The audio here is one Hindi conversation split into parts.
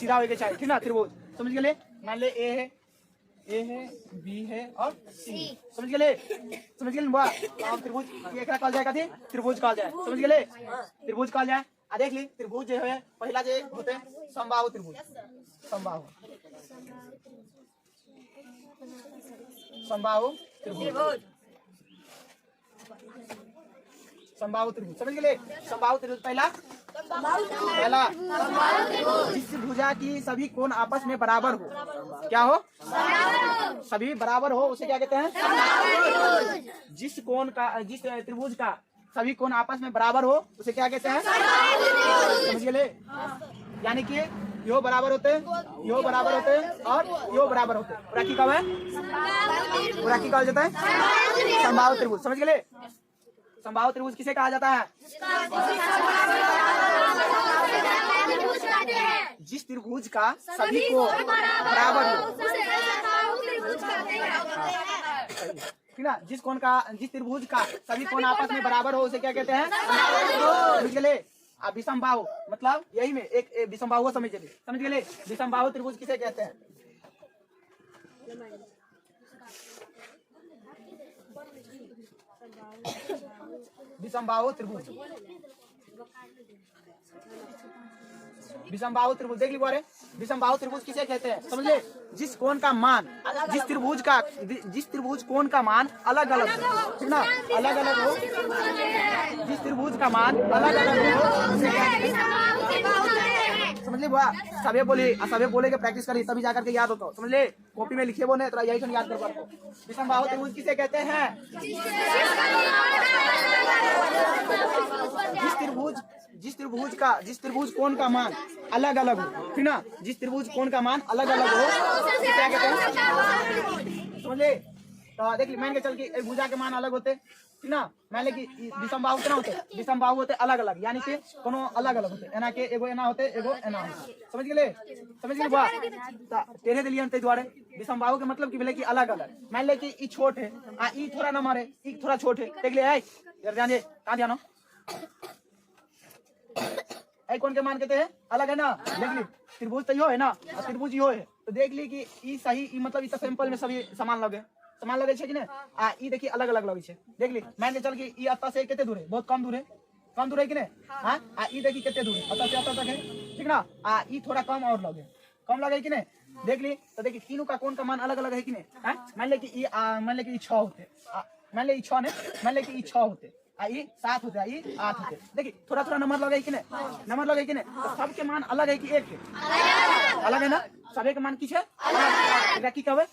सीधा होके चाहिए, ठीक ना, त्रिभुज। समझ गए? मान ले ए है, बी है और सी। समझ गए? समझ गए बुआ? अब त्रिभुज एकरा कहल जाए, कथी? त्रिभुज कहल जाए। समझ गए? त्रिभुज कहल जाए। आ देख ली, त्रिभुज जो है पहला जो होते समबाहु त्रिभुज, समबाहु त्रिभुज, समबाहु त्रिभुज। समझ गए? समबाहु त्रिभुज पहला जिस भुजा की सभी कोण आपस में बराबर हो, क्या हो? सभी बराबर हो, उसे क्या कहते हैं? जिस त्रिभुज का सभी कोण आपस में बराबर हो, उसे क्या कहते हैं? समझ गए? यानी कि यो बराबर होते हैं, यो बराबर होते हैं और यो बराबर होते हैं, पूरा की कब है? पूरा की कहा जाता है समबाहु त्रिभुज। समझ गए? समबाहु त्रिभुज किसे कहा जाता है? जिस त्रिभुज का सभी को बराबर हो, ठीक ना, जिस त्रिभुज का सभी कोण आपस में बराबर हो, उसे क्या कहते हैं? समझ गए? अब विषमबाहु मतलब यही में एक विषमबाहु समझ गए? विषमबाहु त्रिभुज किसे कहते हैं? विषमबाहु त्रिभुज, विषमबाहु त्रिभुज देख ली बारे। विषमबाहु त्रिभुज किसे कहते हैं? समझ ले? जिस कोण का मान, जिस त्रिभुज कोण का मान अलग अलग हो, ठीक ना, अलग अलग हो, जिस त्रिभुज का मान अलग अलग हो, समझ ली बुआ? सबे बोले के प्रैक्टिस करी तभी जाकर के याद होता। समझ ले? कॉपी में लिखे बोले तो यही सुन याद कर पाओ। विषमबाहु त्रिभुज किसे कहते हैं? जिस त्रिभुज कोण का मान अलग अलग हो, ठीक ना, जिस त्रिभुज कोण का मान अलग अलग हो, क्या कहते हैं? समझ ले? तो देख ली, मान के चल की भुजा के मान अलग होते, ठीक ना, मान ले कि विषमबाहु कितना होते? विषमबाहु होते अलग अलग, यानी कि कोनो अलग अलग होते, एना के एगो एना होते, एगो एना होते। समझ गए? समझ गए बुआ? तेरे दिलियन ते द्वारे विषमबाहु के मतलब की भेले कि अलग अलग। मान ले कि ई छोट है, आ ई थोड़ा नमर है, ई थोड़ा छोट है, देख ले यार ध्यान दे, कहां ध्यान हो? ऐ कौन के मान कहते हैं? अलग है ना। देख ली, त्रिभुज तो यो है ना, त्रिभुज यो है, तो देख ली कि ई सही, ई मतलब इस सैंपल में सभी समान लगे छै कि नहीं? आ ई देखिए अलग अलग लगे छै। देख ली, मान के चल कि ई अत्ता से कितने दूर है? बहुत कम दूर है कि नहीं? हां, आ ई देखिए कितने दूर है, अत्ता से अत्ता तक है, ठीक ना। आ ई थोड़ा कम और लगे कि नहीं? देख ली, तो देखिए तीनों का कोण का मान अलग अलग है कि नहीं? हां, मान ले कि ई 6 होते, मान ले ई 6 ने, मान ले कि ई 6 होते, आई 7 होते, आई 8 होते। देखिए थोड़ा थोड़ा नंबर लगे कि नहीं? नंबर लगे कि नहीं? तो सबके मान अलग है कि एक है? अलग है ना। सबके मान किस है? की कहवे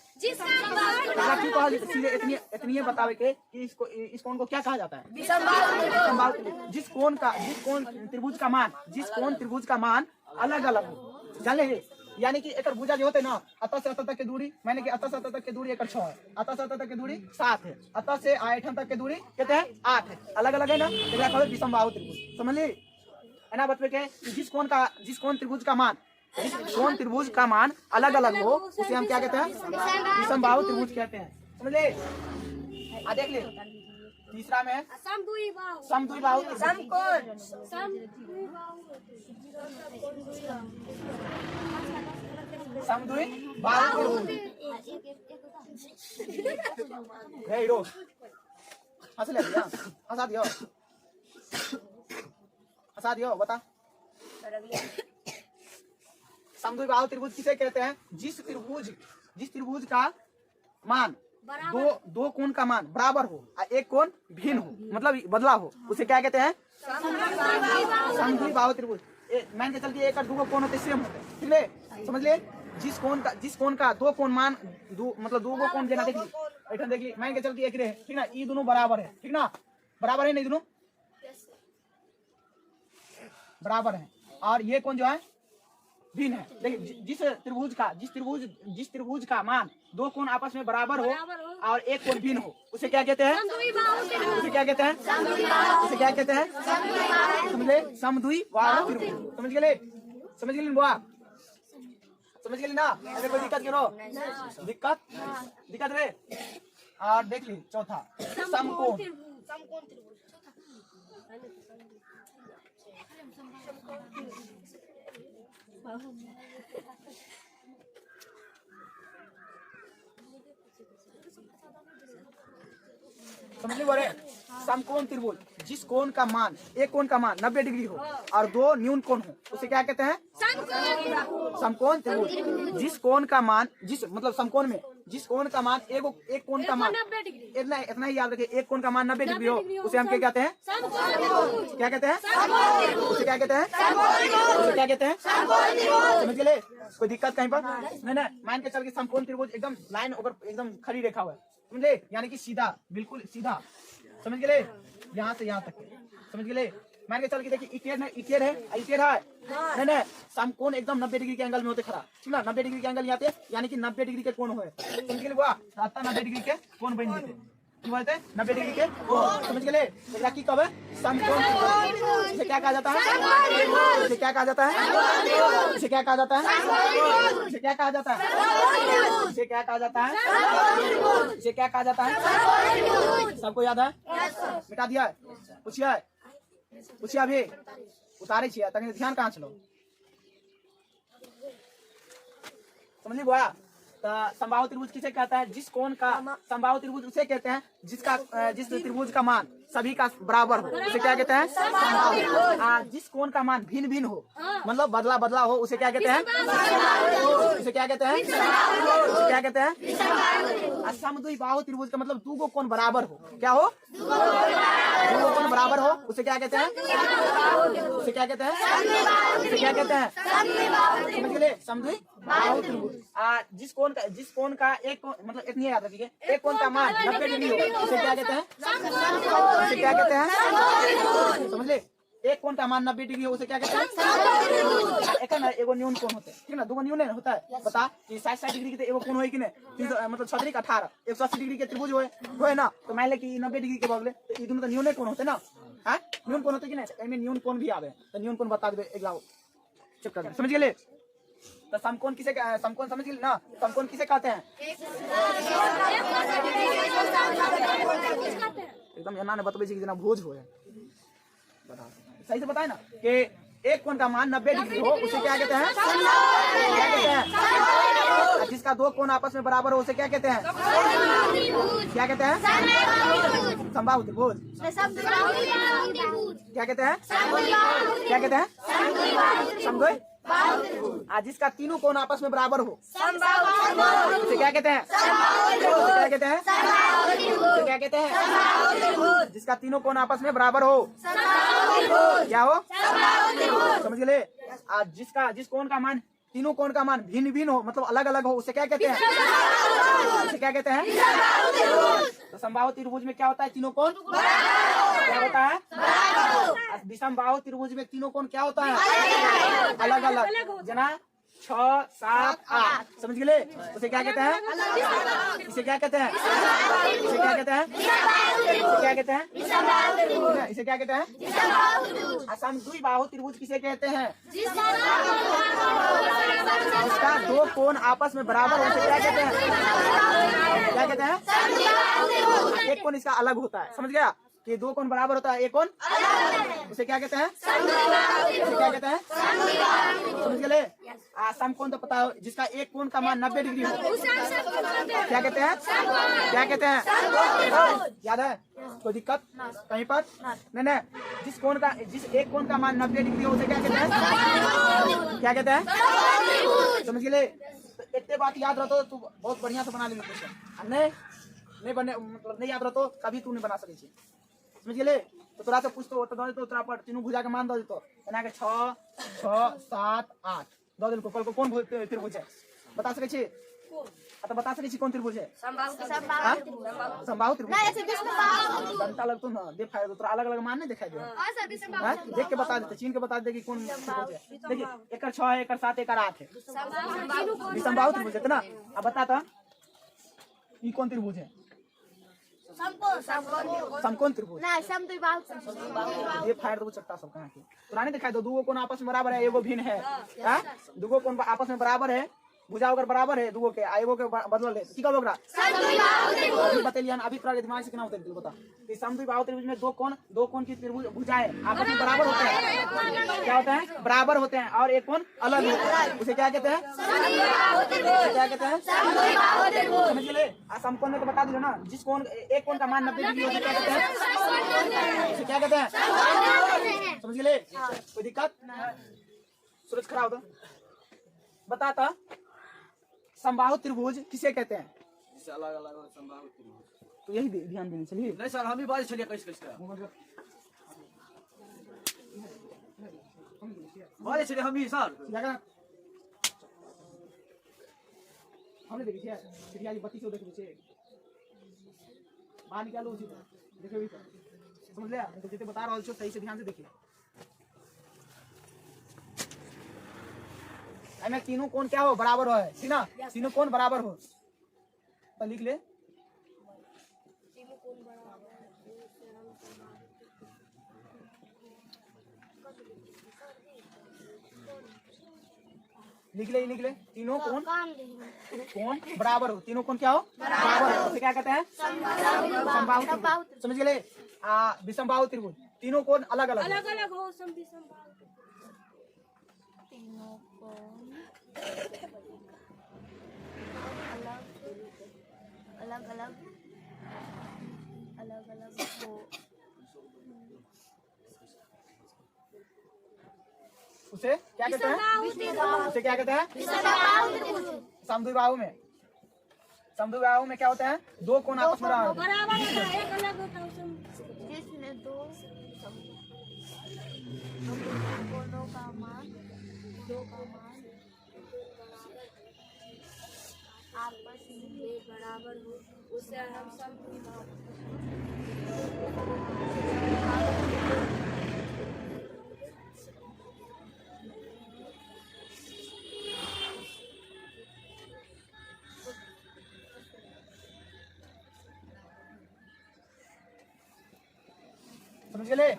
इतनी बतावे के कि इस कोण को क्या कहा जाता है? जिस कोण त्रिभुज का मान अलग अलग हो, जान ले, यानी कि एक भुजा जो होते ना, अतः से अतः तक की दूरी, मैंने कि अतः से अतः तक की दूरी एक 6 है, अतः से अतः तक की दूरी 7 है, अतः से आयठन तक की दूरी कितने हैं? 8 है। अलग अलग है ना, तो विषमबाहु त्रिभुज। समझ ली? है ना? बतवे के जिस कोण त्रिभुज का मान अलग अलग हो, उसे हम क्या कहते हैं? विषमबाहु त्रिभुज कहते हैं। समझ ले? आ देख ले, तीसरा में समद्विबाहु हंसा दियो बता। समद्विबाहु त्रिभुज किसे कहते हैं? जिस त्रिभुज का मान दो कोण का मान बराबर हो और एक कोण भिन्न हो, मतलब बदला हो, उसे क्या कहते हैं? समद्विबाहु त्रिभुज। मान के चल के एक और दो कोण होते सेम होते, ठीक है? समझ ले? जिस कोण का दो कोण मान मतलब दो कोण देना, देख ली, ऐठन देख ली, मान के चल के एक रहे, ठीक ना, ये दोनों बराबर है, ठीक ना, बराबर है नहीं? दोनों बराबर है, और ये कोण जो है भिन्न है। देखिए, जिस त्रिभुज का मान दो कोण आपस में बराबर हो और एक कोण भिन्न हो, उसे क्या कहते हैं? उसे क्या कहते हैं? समद्विबाहु त्रिभुज। समझ गए बुआ? समझ गए ना? अगर कोई दिक्कत करो, दिक्कत रे। और देख ली चौथा, समकोण। समझ ली बोले? समकोण त्रिभुज जिस कोण का मान, एक कोण का मान 90 डिग्री हो और दो न्यून कोण हो उसे क्या कहते हैं? समकोण त्रिभुज। जिस कोण का मान, जिस मतलब समकोण में जिस कोण का मान एक कोण का मान इतना ही याद रखिए, एक कोण का मान 90 डिग्री हो उसे हम क्या कहते हैं? क्या कहते हैं? उसे क्या कहते हैं? उसे क्या कहते हैं? समझ गए? कोई दिक्कत कहीं पर? नहीं, मान के चल के समकोण त्रिभुज एकदम लाइन अगर एकदम खड़ी रेखा हुआ है, समझ ले, यानी कि सीधा, बिल्कुल सीधा, समझ गए? यहाँ से यहाँ तक, समझ गए? मान के चल के देखिए इक्वेटर है, नहीं, समकोण एकदम 90 डिग्री के एंगल में होते खड़ा, ठीक ना? 90 डिग्री के एंगल आते, यानी कि 90 डिग्री के कोण हुए, समझ गए? 90 डिग्री के कोण बन जाते, 90 डिग्री के, समझ गए? की कब है? समकोण। इसे क्या कहा जाता है? इसे क्या कहा जाता है? इसे क्या कहा जाता है? इसे क्या कहा जाता है? इसे क्या कहा जाता है? इसे क्या कहा जाता है? सबको याद है? मिटा दिया है? पूछिए अभी उतारे छिया तक ध्यान कहाँ चलो, समझ ली बोया? समबाहु त्रिभुज किसे कहता है? जिस कोण का समबाहु त्रिभुज उसे कहते हैं जिस त्रिभुज का मान सभी का बराबर हो उसे क्या कहते हैं? समबाहु। जिस कोण का मान भिन्न भिन्न हो, मतलब बदला हो उसे क्या कहते हैं? उसे क्या कहते हैं? उसे क्या कहते हैं? समद्विबाहु त्रिभुज का मतलब दो कोण बराबर हो, क्या हो? दो कोण बराबर हो उसे क्या कहते हैं? उसे क्या कहते हैं? उसे क्या कहते हैं? समझ गए? समद्विबाहु त्रिभुज। जिस कोण का एक मतलब इतनी याद रखिए, एक कोण का मान 90 डिग्री हो उसे क्या कहते हैं? उसे क्या कहते हैं? समझ ले? एक कोण का मान 90 डिग्री हो उसे क्या कहते हैं? एक ना एगो न्यून कोण होते हैं, ठीक ना? दो न्यून होता है, बता कि 60 डिग्री के एगो कोण होई कि नहीं? मतलब 36 18 180 डिग्री के त्रिभुज होए ना, तो मान ले कि 90 डिग्री के बगले तो ये दोनों तो न्यून कोण होते ना, हां न्यून कोण होते कि नहीं? एमे न्यून कोण भी आवे, तो न्यून कोण बता देबे एक लाओ चेक कर, समझ गेले? तो समकोण किसे, समकोण समझ गेले ना? समकोण किसे कहते हैं? एकदम एना ने बतबै छी कि जना भोज होए, बता सही से बताए ना कि एक कोण का मान 90 डिग्री हो उसे क्या कहते हैं? क्या कहते हैं? जिसका दो कोण आपस में बराबर हो उसे क्या कहते हैं? क्या कहते हैं? समबाहु त्रिभुज। क्या कहते हैं? क्या कहते हैं? समद्वि। जिसका तीनों कोण आपस में बराबर हो उसे क्या कहते हैं? क्या कहते हैं? क्या कहते हैं? जिसका तीनों कोण आपस में बराबर हो क्या हो? समझ गए? जिस कोण का मान, तीनों कोण का मान भिन्न भिन्न हो मतलब अलग अलग हो उसे क्या कहते हैं? उसे क्या कहते हैं? तो समबाहु त्रिभुज में क्या होता है? तीनों कोण क्या होता है? विषमबाहु त्रिभुज में तीनों कोण क्या होता है? अलग अलग, जना 6 7 8, समझ गए? उसे क्या कहते हैं? इसे क्या कहते हैं? इसे क्या कहते हैं? क्या कहते हैं? इसे क्या कहते हैं? समद्विबाहु त्रिभुज किसे कहते हैं? जिसका दो कोण आपस में बराबर हो उसे क्या कहते हैं? क्या कहते हैं? एक कोण इसका अलग होता है, समझ गया? कि दो कोण बराबर होता है, एक कोण उसे क्या कहते हैं? उसे क्या कहते हैं? समझ गए? समकोण तो पता हो, जिसका एक कोण का मान 90 डिग्री हो क्या कहते हैं? क्या कहते हैं? याद है? कोई दिक्कत कहीं पर? नहीं, जिस एक कोण का मान 90 डिग्री हो उसे क्या कहते हैं? क्या कहते हैं? समझ गए? तो इतने बात याद रहो तो बहुत बढ़िया से बना लेंगे क्वेश्चन, नहीं बने मतलब नहीं याद रहो तो कभी तू नहीं बना सके, समझ गए? तो थोड़ा सा पूछ तो तोरा पर तीनों भुजा के मान दो तो बना के 6 6 7 8 दो दिन को कल को कौन त्रिभुज है बता सके छी? तो बता सके छी कौन त्रिभुज है? समबाहु त्रिभुज। घंटा लगतो ना दिखाई दो, तोरा अलग अलग मान नहीं दिखाई दे, देख के बता देते, चीन के बता दे कि कौन त्रिभुज है। देखिए एकर 6 है, एकर 7 एकर 8 है, समबाहु त्रिभुज है ना? अब बता तो ये कौन त्रिभुज है? समकोण त्रिभुज। ये फायर दो चट्टा सब कहाँ के पुराने दिखाई दो, दो कोण आपस में बराबर है, एगो भिन्न है, दो कोण आपस में बराबर है भुजा अगर बराबर है दुगो के एगो के बदल है की कहबो ओकरा समद्विबाहु त्रिभुज बतेलियन। अभी तोरा के दिमाग से केना उतर बता कि समद्विबाहु त्रिभुज में दो कोण की त्रिभुज भुजाएं आपस में बराबर होते हैं। क्या होता है? बराबर होते हैं और एक कोण अलग होता है, उसे क्या कहते हैं? समद्विबाहु त्रिभुज। क्या कहते हैं? समद्विबाहु त्रिभुज। समझ ले समकोण में तो बता दियो ना, जिस कोण एक कोण का मान 90 डिग्री होता है क्या कहते हैं? उसे क्या कहते हैं? समझ ले कोई दिक्कत? सूरज खड़ा होता बताता समबाहु त्रिभुज किसे कहते हैं? अलग अलग समबाहु त्रिभुज। तो यही ध्यान देना। चलिए नहीं सर हम ही बात चलिए कैसे बात चलिए हम ही सर लगा हमने देखी है चिड़िया 32 देख पीछे बाहर निकालो उसी देखो भी समझ लिया। तो जैसे बता रहा हूँ सही से ध्यान से देखिए। में तीनों कोण क्या हो? बराबर हो है, ठीक ना? तीनों कोण बराबर हो तो लिख ले लिख ले तीनों कोण बराबर हो। तीनों कोण क्या हो? बराबर हो। उसे क्या कहते हैं? समबाहु त्रिभुज। समझ गए? विषमबाहु त्रिभुज तीनों कोण अलग अलग हो। तीनों कोण अलग हो। उसे क्या कहते हैं? उसे क्या कहते हैं? समद्विबाहु में क्या होता है? दो कोण आपस में बराबर होता है, एक अलग होता है जिसमें दो कोणों का मान आपस में बराबर हो, उसे हम समद्विबाहु। समझ गए?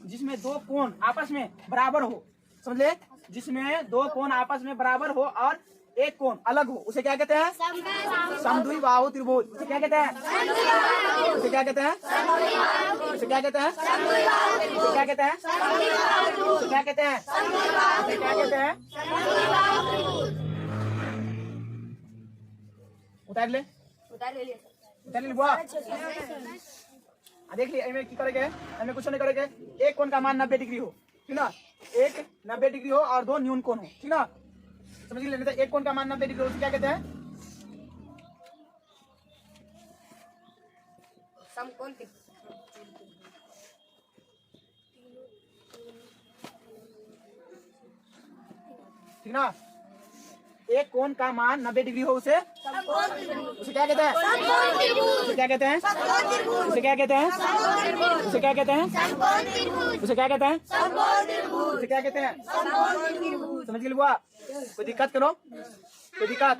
जिसमें दो कोण आपस में बराबर हो। समझ ले? जिसमें दो कोण आपस में बराबर हो और एक कोण अलग हो उसे क्या कहते हैं? समद्विबाहु त्रिभुज। उसे क्या कहते हैं? उसे क्या कहते हैं? उसे क्या कहते हैं? उसे क्या कहते हैं? उसे क्या कहते हैं? उसे क्या कहते हैं? उतार ले बुआ। देख लिए एमे की करेंगे? एमे कुछ नहीं करेंगे। एक कोण का मान 90 डिग्री हो, ठीक ना? एक 90 डिग्री हो और दो न्यून कोण हो, ठीक ना? समझ लेने तो एक कोण का मान 90 डिग्री हो उसे क्या कहते हैं? समकोण। ठीक ना? एक कोण का मान 90 डिग्री हो उसे क्या कहते हैं? उसे क्या कहते हैं? उसे क्या कहते हैं? उसे क्या कहते हैं? उसे क्या कहते हैं? उसे क्या कहते हैं? समझ गए बुआ? कोई दिक्कत करो? कोई दिक्कत?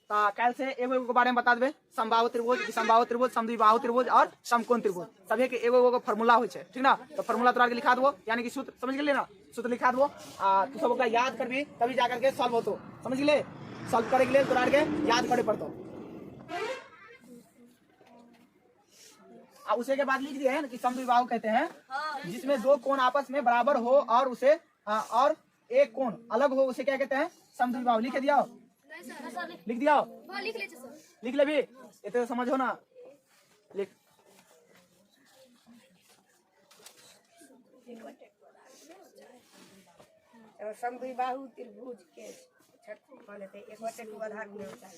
कल से एगो के बारे में बता देवे। समबाहु त्रिभुज, विषमबाहु त्रिभुज, समद्विबाहु त्रिभुज और समकोण त्रिभुज सभी के एगो फॉर्मूला हो, ठीक ना? तो फॉर्मूला तोरा के लिखा दो, यानी कि सूत्र समझ गए ना? सूत्र लिखा दो तू सब ओकरा याद करबी तभी जाकर के सॉल्व होतो। समझ गए? सॉल्व करे के लिए तोरा के याद करे पड़तो। उसे के बाद लिख दिए है कि समद्विबाहु कहते हैं जिसमें दो कोण आपस में बराबर हो और उसे और एक कोण अलग हो उसे क्या कहते हैं? समद्विबाहु। लिख दिया? लिख दिया? लिख ले भी इतने समझो ना। लिख समद्विबाहु त्रिभुज के छठ लेते एक वटे को आधार में होता है।